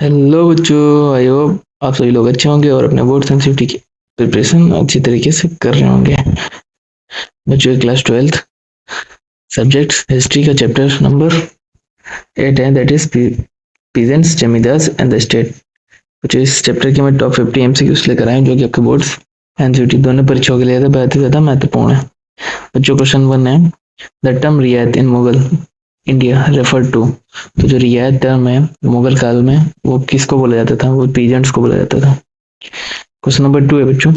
Hello बच्चों। I hope आप सभी लोग अच्छे होंगे और अपने बोर्ड सेंसिटिविटी की प्रिपरेशन अच्छी तरीके से कर रहे होंगे। बच्चों क्लास 12th सब्जेक्ट हिस्ट्री का चैप्टर नंबर 8 है, that is peasants, zamindars and the state. बच्चों इस चैप्टर के मैं टॉप 50 एमसीक्यूज लेकर आए जो कि आपके बोर्ड्स एनसीईआरटी दोनों परीक्षाओं के लिए बहुत ही ज्यादा महत्वपूर्ण है। बच्चों क्वेश्चन 1 है, द टर्म रियायत इन मुगल इंडिया रेफर टू। तो जो रियायत टर्म है मुगल काल में वो किसको बोला जाता था? वो पीजेंट्स को बोला जाता था। क्वेश्चन नंबर 2 है बच्चों,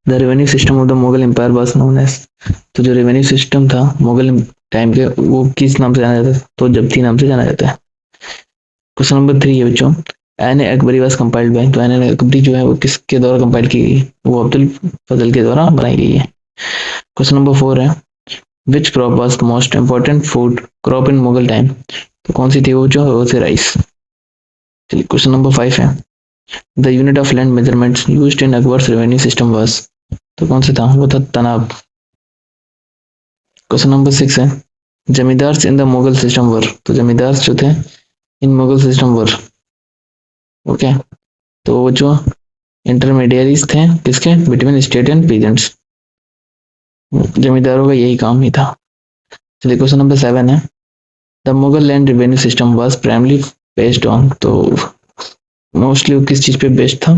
the revenue system of the Mughal empire was known as. तो जो रेवेन्यू सिस्टम था मुगल टाइम के वो किस नाम से जाना जाता था? तो जब्ती नाम से जाना जाता है। क्वेश्चन नंबर 3 है बच्चों, Ain Akbari was compiled by. तो एन अकबरी जो है वो किसके द्वारा कंपाइल की गई? वो अब्दुल फजल के द्वारा बनाई गई है। क्वेश्चन नंबर 4 है, which crop was the most important food crop in Mughal time. तो कौन सी थी वो? जो वो थे राइस। चलिए क्वेश्चन नंबर 5 है, the unit of land measurements used in Akbar's revenue system was. तो कौन सा था? वो था तनाब। क्वेश्चन नंबर 6 है, zamindars in the Mughal system were. तो जमींदार्स जो थे in Mughal system were, okay, तो वो जो इंटरमीडियरीज थे किसके? Between state and peasants. जमींदारों का यही काम ही था। चलिए क्वेश्चन नंबर 7 है, the Mughal land revenue system was primarily based on. तो मोस्टली वो किस चीज पे बेस्ड था?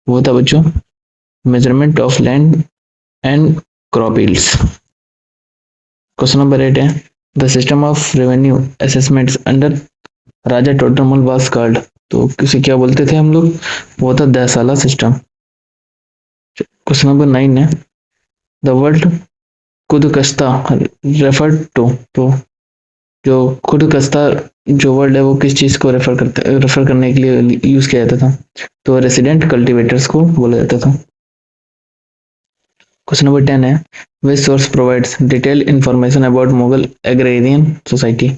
वो था बच्चों measurement of land and crop yields. Question number 8 है, the system of revenue assessments under Raja Todarmal was called. तो किसे क्या बोलते थे हम लोग? वो था दहसाला सिस्टम। क्वेश्चन नंबर 9 है, द वर्ड खुद कस्ता रेफर टू। तो जो खुद कस्ता जो वर्ड है वो किस चीज को रेफर करने के लिए यूज किया जाता था? तो रेसिडेंट कल्टीवेटर्स को बोला जाता था। क्वेश्चन नंबर 10 है, which source provides detail information about Mughal agrarian society.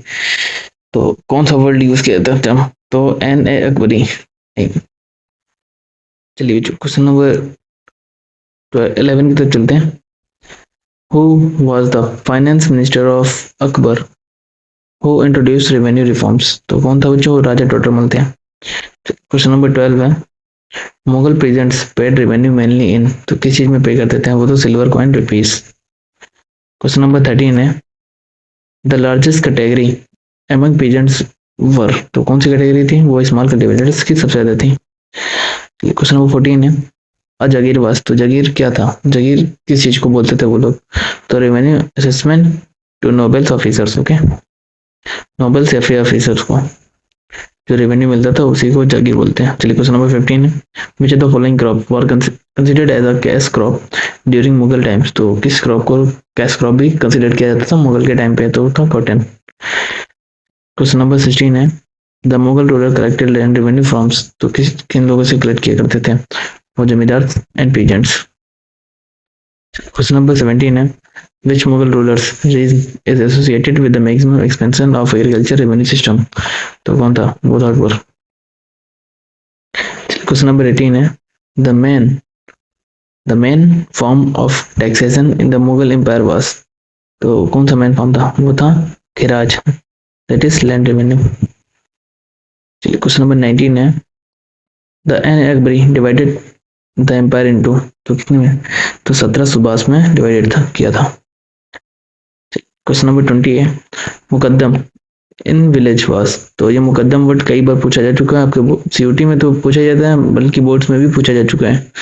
तो कौन सा वर्ड यूज किया जाता है? तो एन ए अकबरी। चलिए क्वेश्चन नंबर 11 की तरफ चलते हैं, who was the finance minister of Akbar who introduce revenue reforms. तो कौन था बच्चों? राजा टोडरमल थे। क्वेश्चन नंबर 12 है, Mughal presents paid revenue mainly इन। तो किस चीज में पे करते थे? वो तो silver coin rupees. Question number 13 है, the largest category among peasants वर। तो कौन सी कैटेगरी थी? वो स्मॉल कल्टीवेटर्स की सबसे ज्यादा थी। क्वेश्चन नंबर 14 है, अ जागीर वास। तो जागीर क्या था? जागीर किस चीज को बोलते थे वो लोग? तो revenue assessment to nobles officers. Okay, nobles या फिर ऑफिसर्स को जो रेवेन्यू मिलता था उसी को जागीर बोलते हैं। चलिए क्वेश्चन नंबर 15 है, which of the following crop were considered as a cash crop during Mughal times. तो किस क्रॉप को कैश क्रॉप भी कंसिडर किया जाता था मुगल के टाइम पे? तो था कॉटन। क्वेश्चन नंबर 16 है, the Mughal ruler collected land revenue firms. तो किन लोगों से कलेक्ट किया करते थे? वो जमींदार एंड पीजेंट्स। क्वेश्चन नंबर 17 है, which Mughal rulers is associated with the maximum expansion of agriculture revenue system। तो कौन था? वो था अकबर। क्वेश्चन नंबर 18 है, the main the main form of taxation in the Mughal empire was। तो कौन सा मेन फॉर्म था? वो था खिराज, दैट इज लैंड रेवेन्यू। चलिए क्वेश्चन नंबर 19 है, the Ain Akbari divided the empire into. तो कितने में? तो 1722 में डिवाइडेड था किया था। क्वेश्चन नंबर 20 है, मुकद्दम इन विलेज वास। तो ये मुकद्दम वर्ड कई बार पूछा जा चुका है आपके सीयूटी में, तो पूछा जाता है बल्कि बोर्ड्स में भी पूछा जा चुका है।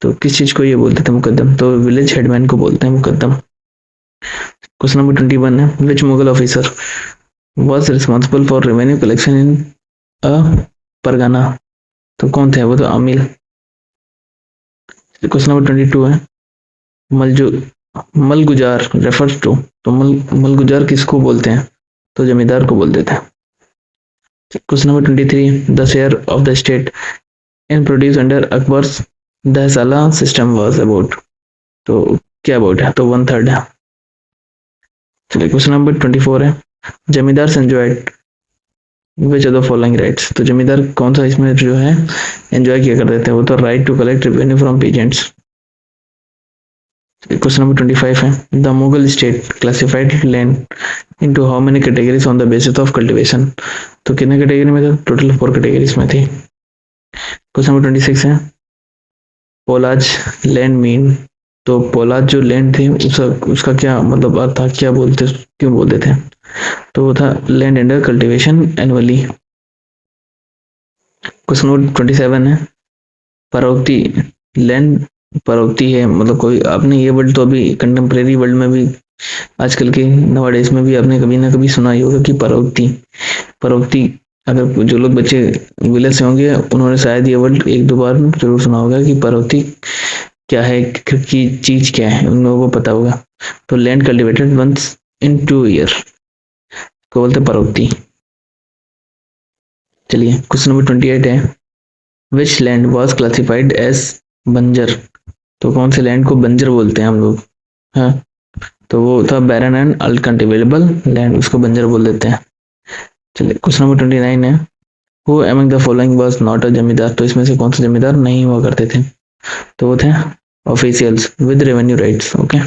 तो किस चीज को ये बोलते थे मुकद्दम? तो विलेज हेडमैन को बोलते हैं मुकद्दम। क्वेश्चन नंबर 21 है, which Mughal officer was responsible for revenue collection in a pargana. तो कौन थे? वो तो अमील। क्वेश्चन नंबर 22 है, मलजू मलगुजार रेफर्स टू। तो मलगुजार किसको बोलते हैं? तो जमींदार को बोलते थे। Question number 23, the share of the state in produce under Akbar's dahsala system was about. तो क्या अबाउट है? तो 1/3 है। चलिए क्वेश्चन नंबर 24 है, जमींदार enjoyed which of the following rights. तो जमींदार कौन सा इसमें जो है एंजॉय किया करते थे? वो तो right to collect revenue from peasants. Question number 25 है, the Mughal state classified land into how many categories on the basis of cultivation. तो कितने कैटेगरी में था? टोटल 4 कैटेगरीज में थी। क्वेश्चन नंबर 26 है, पोलाज लैंड मीन। तो पोलाज जो लैंड थी उसका क्या मतलब अर्थ था, क्या बोलते, क्यों बोलते थे? तो वो था land under cultivation annually. Question number 27 है, परोक्ति लैंड परोक्ति है मतलब कोई, आपने ये वर्ड तो अभी कंटेम्प्रेरी वर्ल्ड में भी आजकल के नवाडेज में भी आपने कभी ना कभी सुना ही होगा कि परोक्ति। परोक्ति अगर जो लोग बच्चे विलेज से होंगे उन्होंने शायद ये वर्ड एक दो बार जरूर सुना होगा कि परोक्ति क्या है, कि चीज क्या है, उन लोगों को पता होगा। तो land cultivated once in 2 year को बोलते परोक्ति। चलिए क्वेश्चन नंबर 28 है, which land was classified as बंजर। तो कौन से लैंड को बंजर बोलते हैं हम लोग? हाँ, तो वो था बैरन एंड अनकल्टिवेबल लैंड, उसको बंजर बोल देते हैं। चलिए क्वेश्चन नंबर 29 है, who among the following was not a जमींदार। तो इसमें से कौन सा जमींदार नहीं हुआ करते थे? तो वो थे officials with revenue rights. Okay,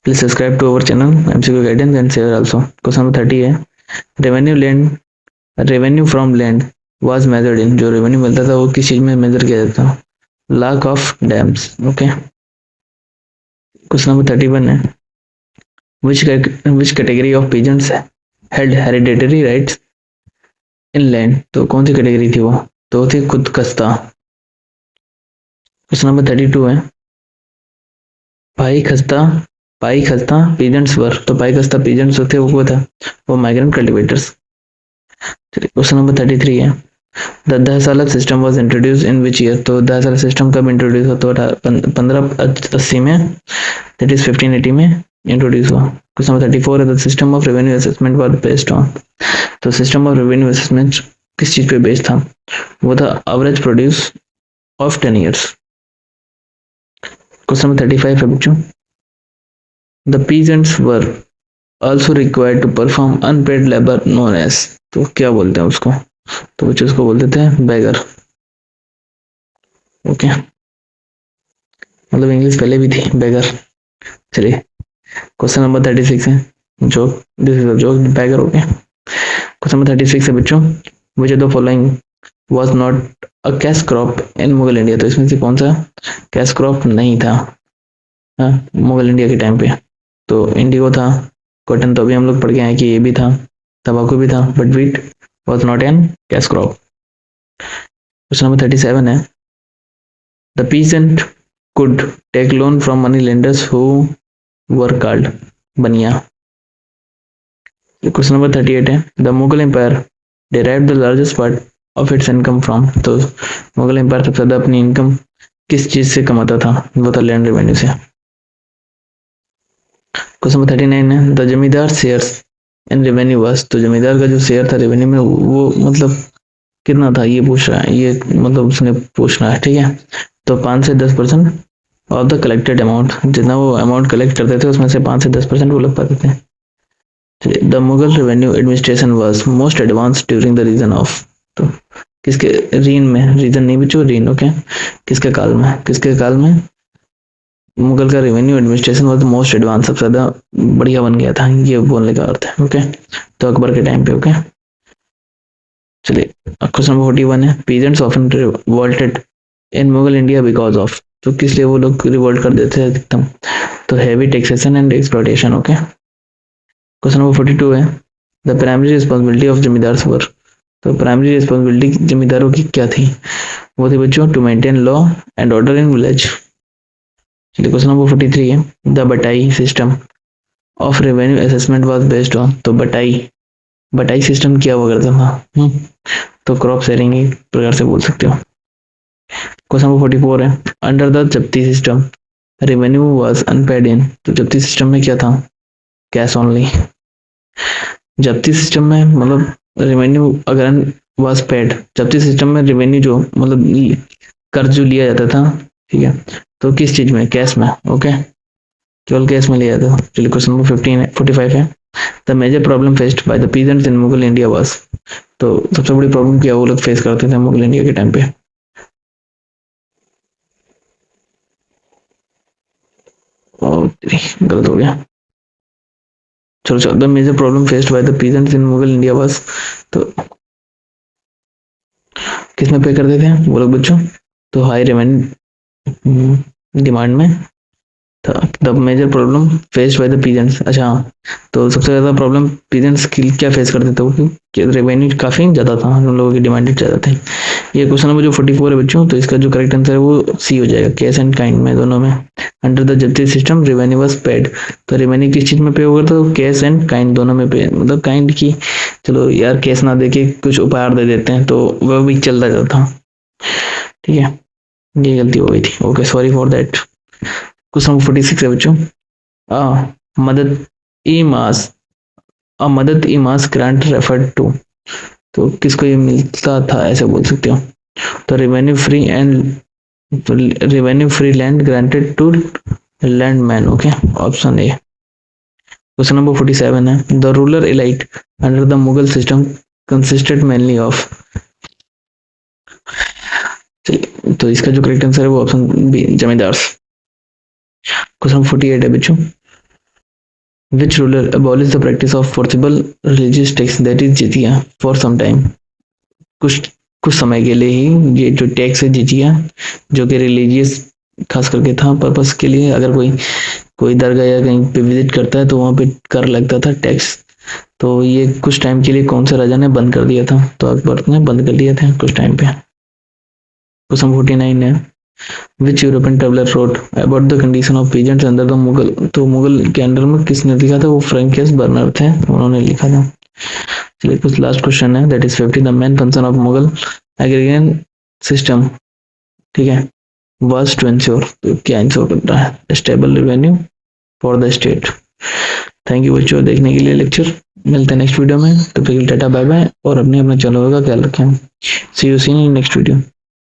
please subscribe to our channel MCQ guidance and share also. Question number 30 है, revenue from land was measured in. जो रेवेन्यू मिलता था वो किस चीज में मेजर किया जाता था? Lakh of dams. Okay, question number 31 है, which category of peasants held hereditary rights in land। तो कौन सी कैटेगरी थी वो? तो थी खुद कस्ता। क्वेश्चन नंबर 32 है, पाई खस्ता पीजेंट्स वर। तो पाई खस्ता पीजेंट्स थे वो था वो माइग्रेंट कल्टिवेटर्स। क्वेश्चन नंबर 33 है, the Dahsala system was introduce in which year. तो दहसाला सिस्टम कब इंट्रोड्यूस हुआ? तो 1580 में, दैट इज 1580 में इंट्रोड्यूस हुआ। क्वेश्चन नंबर 34 है, the system of revenue assessment was based on. तो सिस्टम ऑफ रेवेन्यू असेसमेंट किस चीज पे बेस्ड था? वो था average produce of 10 years. Question number 35 है बच्चों, the peasants were also required to perform unpaid labour known as. तो क्या बोलते हैं उसको? तो बच्चों उसको बोल देते हैं बेगर। ओके, मतलब इंग्लिश पहले भी थी बेगर। चलिए क्वेश्चन नंबर 36 है, joke, this is a joke, beggar. Okay, question number 36 है बच्चों, विच of the following was not a cash crop in Mughal India. तो इसमें से कौन सा कैश क्रॉप नहीं था मुगल इंडिया के टाइम पे? तो इंडिगो था, कॉटन तो अभी हम लोग पढ़ के आए कि ये भी था, तंबाकू भी था, but wheat was not an cash crop. Question number 37 है, the peasant could take loan from money lenders who were called bania. Question number 38 है, the Mughal empire derived the largest part of its income from. तो Mughal empire सबसे ज्यादा अपनी income किस चीज से कमाता था? वो था लैंड रेवेन्यू से। क्वेश्चन नंबर 39 है, द जमींदार शेयर्स इन रेवेन्यू वाज। तो जमींदार का जो शेयर था रेवेन्यू में वो मतलब कितना था ये पूछ रहा है, ये मतलब उसने पूछना है। ठीक है, तो 5 से 10% ऑफ द कलेक्टेड अमाउंट, जितना वो अमाउंट कलेक्ट करते थे उसमें से 5 से 10% वो लग पाते थे। The Mughal revenue administration was most advance during the region of. तो किसके रीन में, रीजन नहीं बच्चों, रीन। ओके, किसके काल में, किसके काल में मुगल का revenue administration was most advance, सबसे ज्यादा बढ़िया बन गया था, ये बोलने का अर्थ है। ओके, तो अकबर के टाइम पे। ओके, चलिए क्वेश्चन नंबर 41 है, peasants often revolted in Mughal India because of. तो किस लिए वो लोग रिवोल्ट कर देते थे अधिकतम? तो heavy taxation and exploitation. Okay, question number 42 है, the primary responsibility of zamindars were. तो प्राइमरी रिस्पॉन्सिबिलिटी जमींदारों की क्या थी? वो थी बच्चों to maintain law and order in village. चलिए क्वेश्चन नंबर 43 है, the batai system of revenue assessment was based on. तो बटाई सिस्टम क्या हुआ करता था? तो क्रॉप शेयरिंग एक प्रकार से बोल सकते हो। क्वेश्चन नंबर 44 है, अंडर द जब्ती सिस्टम रेवेन्यू वाज अनपेड इन। तो जब्ती सिस्टम में क्या था? Cash only. जब्ती सिस्टम में मतलब रेवेन्यू अगर वाज पेड, जब्ती सिस्टम में रेवेन्यू जो मतलब कर्ज जो लिया जाता था, ठीक है, तो किस चीज में? कैश में। ओके, केवल कैश में लिया जाता था। चलिए क्वेश्चन नंबर 45 है, the major problem faced by the peasants in Mughal India was. तो सबसे बड़ी प्रॉब्लम क्या वो लोग फेस करते थे मुगल इंडिया के टाइम पे? और गलत हो गया। चलो the major problem faced by the peasants in Mughal India was, तो किसमें पे करते थे वो लोग बच्चों? तो हाई रेवेन्यू डिमांड में था। The major problem faced by the peasants, अच्छा तो सबसे ज़्यादा प्रॉब्लम पीजेंट्स की क्या फेस करते थे वो, कि रेवेन्यू काफ़ी ज़्यादा था, उन लोगों की डिमांड ज़्यादा थी। ये क्वेश्चन नंबर जो 44 है बच्चों, तो इसका जो करेक्ट आंसर है वो सी हो जाएगा, कैश एंड काइंड में, दोनों में। अंडर द जब्ती सिस्टम रेवेन्यू वाज पेड, तो रेवेन्यू किस चीज़ में पे होगा? तो कैश एंड काइंड दोनों में पे, मतलब काइंड की चलो यार कैश ना देके कुछ उपहार दे देते हैं तो वह भी चलता जाता, ठीक है, ये गलती हो गई थी, okay sorry for that. Question number 46 है बच्चों, मदद ई मास, मदद ई मास ग्रांट रेफर्ड टू, तो किसको ये मिलता था ऐसे बोल सकते हो? तो revenue free land granted to landman, okay option A. Question number 47 है, the rural elite under the Mughal system consisted mainly of, चलिए तो इसका जो करेक्ट आंसर है वो ऑप्शन बी, जमींदार। क्वेश्चन 48 है बच्चों, which ruler abolished the practice of forcible religious tax, that is Jitiya for some time, कुछ कुछ समय के लिए ही ये जो टैक्स है जितिया, जो कि रिलीजियस खास करके था पर्पस के लिए, अगर कोई कोई दरगाह या कहीं पे विजिट करता है तो वहां पे कर लगता था टैक्स, तो ये कुछ टाइम के लिए कौन से राजा ने बंद कर दिया था? तो अकबर ने बंद कर दिया था कुछ टाइम पे। क्वेश्चन 49 है, which European traveller wrote about the condition of peasants under the Mughal, तो मुगल के अंडर में किसने लिखा था? वो फ्रैंकिस बर्नर थे, उन्होंने लिखा था। चलिए कुछ लास्ट क्वेश्चन है, that is 50, the main function of Mughal aggregation system, ठीक है, वाज टू इंश्योर, तो क्या इंश्योर करता है? Stable revenue for the state. Thank you बच्चों देखने के लिए लेक्चर, मिलते हैं नेक्स्ट वीडियो में, तो फिर टाटा बाय बाय, और अपने अपने चैनल का ख्याल रखें, सी यू इन नेक्स्ट वीडियो।